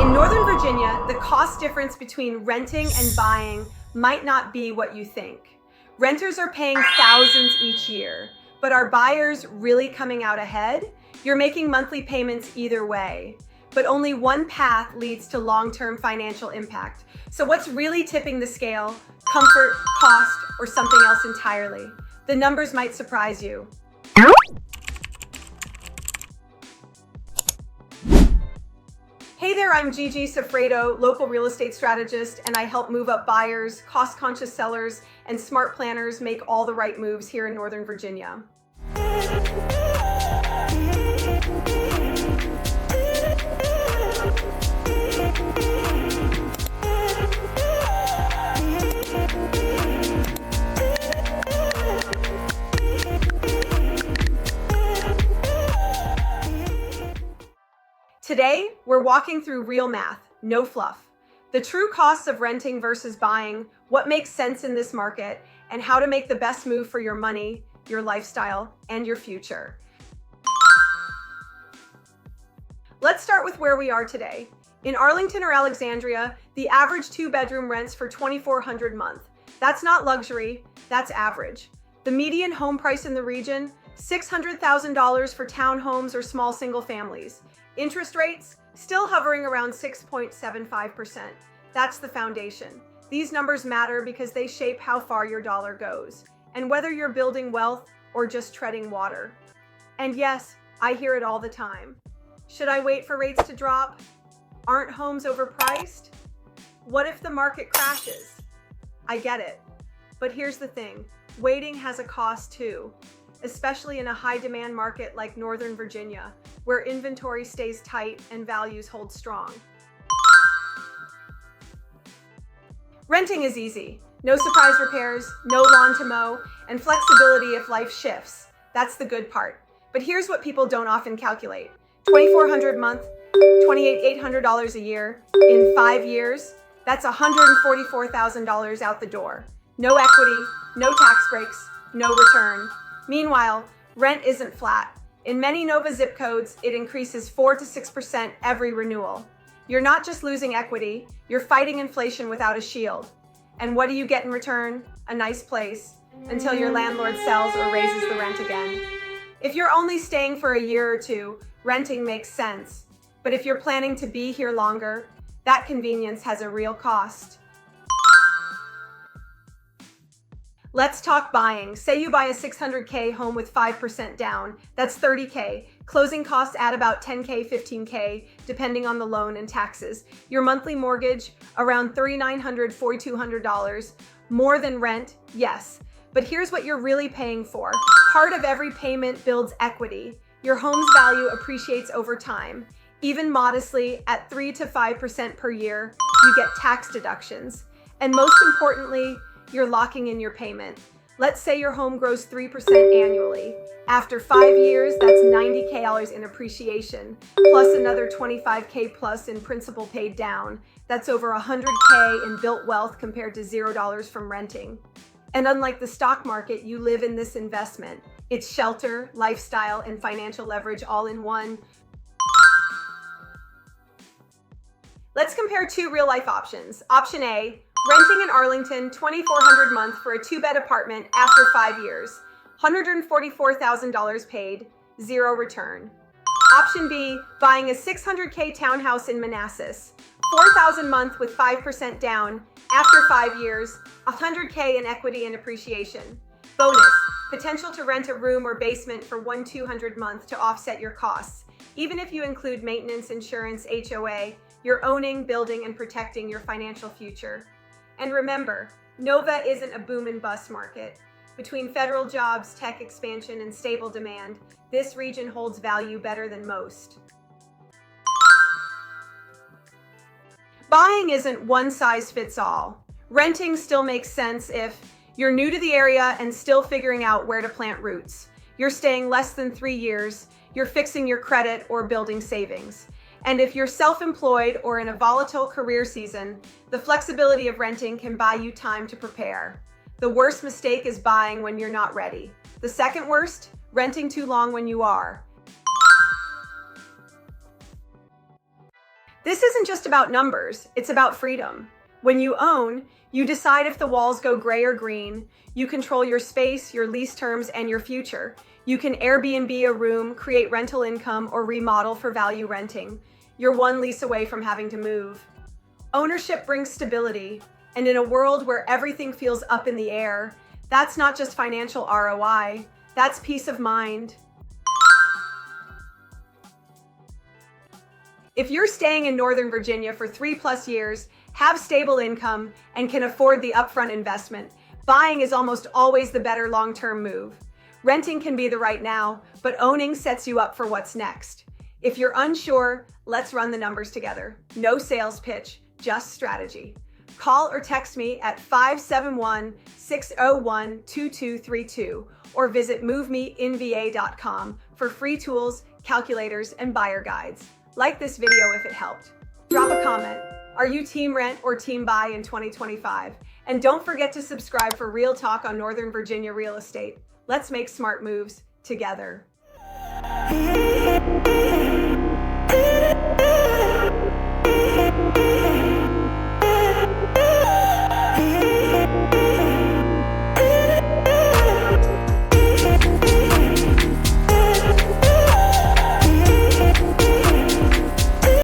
In Northern Virginia, the cost difference between renting and buying might not be what you think. Renters are paying thousands each year, but are buyers really coming out ahead? You're making monthly payments either way, but only one path leads to long-term financial impact. So what's really tipping the scale? Comfort, cost, or something else entirely? The numbers might surprise you. Hey there, I'm Gigi Sfreddo, local real estate strategist, and I help move up buyers, cost-conscious sellers, and smart planners make all the right moves here in Northern Virginia. Today, we're walking through real math, no fluff. The true costs of renting versus buying, what makes sense in this market, and how to make the best move for your money, your lifestyle, and your future. Let's start with where we are today. In Arlington or Alexandria, the average 2-bedroom rents for $2,400 a month. That's not luxury, that's average. The median home price in the region, $600,000 for townhomes or small single families. Interest rates, still hovering around 6.75%. That's the foundation. These numbers matter because they shape how far your dollar goes, and whether you're building wealth or just treading water. And yes, I hear it all the time. Should I wait for rates to drop? Aren't homes overpriced? What if the market crashes? I get it. But here's the thing, waiting has a cost too, especially in a high-demand market like Northern Virginia, where inventory stays tight and values hold strong. Renting is easy. No surprise repairs, no lawn to mow, and flexibility if life shifts. That's the good part. But here's what people don't often calculate. $2,400 a month, $28,800 a year. In 5 years, that's $144,000 out the door. No equity, no tax breaks, no return. Meanwhile, rent isn't flat. In many Nova zip codes, it increases 4 to 6% every renewal. You're not just losing equity, you're fighting inflation without a shield. And what do you get in return? A nice place, until your landlord sells or raises the rent again. If you're only staying for a year or two, renting makes sense. But if you're planning to be here longer, that convenience has a real cost. Let's talk buying. Say you buy a $600K home with 5% down. That's $30K. Closing costs add about $10K, $15K, depending on the loan and taxes. Your monthly mortgage, around $3,900, $4,200. More than rent, yes. But here's what you're really paying for. Part of every payment builds equity. Your home's value appreciates over time. Even modestly, at 3 to 5% per year, you get tax deductions. And most importantly, you're locking in your payment. Let's say your home grows 3% annually. After 5 years, that's $90K in appreciation, plus another $25K plus in principal paid down. That's over $100K in built wealth compared to $0 from renting. And unlike the stock market, you live in this investment. It's shelter, lifestyle, and financial leverage all in one. Let's compare two real-life options. Option A, renting in Arlington, $2,400 a month for a 2-bed apartment after 5 years. $144,000 paid, 0 return. Option B, buying a $600K townhouse in Manassas. $4,000 a month with 5% down. After 5 years, $100K in equity and appreciation. Bonus, potential to rent a room or basement for $1,200 a month to offset your costs. Even if you include maintenance, insurance, HOA, you're owning, building, and protecting your financial future. And remember, Nova isn't a boom and bust market. Between federal jobs, tech expansion, and stable demand, this region holds value better than most. Buying isn't one size fits all. Renting still makes sense if you're new to the area and still figuring out where to plant roots. You're staying less than 3 years, you're fixing your credit or building savings. And if you're self-employed or in a volatile career season, the flexibility of renting can buy you time to prepare. The worst mistake is buying when you're not ready. The second worst, renting too long when you are. This isn't just about numbers, it's about freedom. When you own, you decide if the walls go gray or green. You control your space, your lease terms, and your future. You can Airbnb a room, create rental income, or remodel for value renting. You're one lease away from having to move. Ownership brings stability, and in a world where everything feels up in the air, that's not just financial ROI, that's peace of mind. If you're staying in Northern Virginia for 3+ years, have stable income, and can afford the upfront investment, buying is almost always the better long-term move. Renting can be the right now, but owning sets you up for what's next. If you're unsure, let's run the numbers together. No sales pitch, just strategy. Call or text me at 571-601-2232 or visit movemeinva.com for free tools, calculators, and buyer guides. Like this video if it helped. Drop a comment. Are you team rent or team buy in 2025? And don't forget to subscribe for real talk on Northern Virginia real estate. Let's make smart moves together.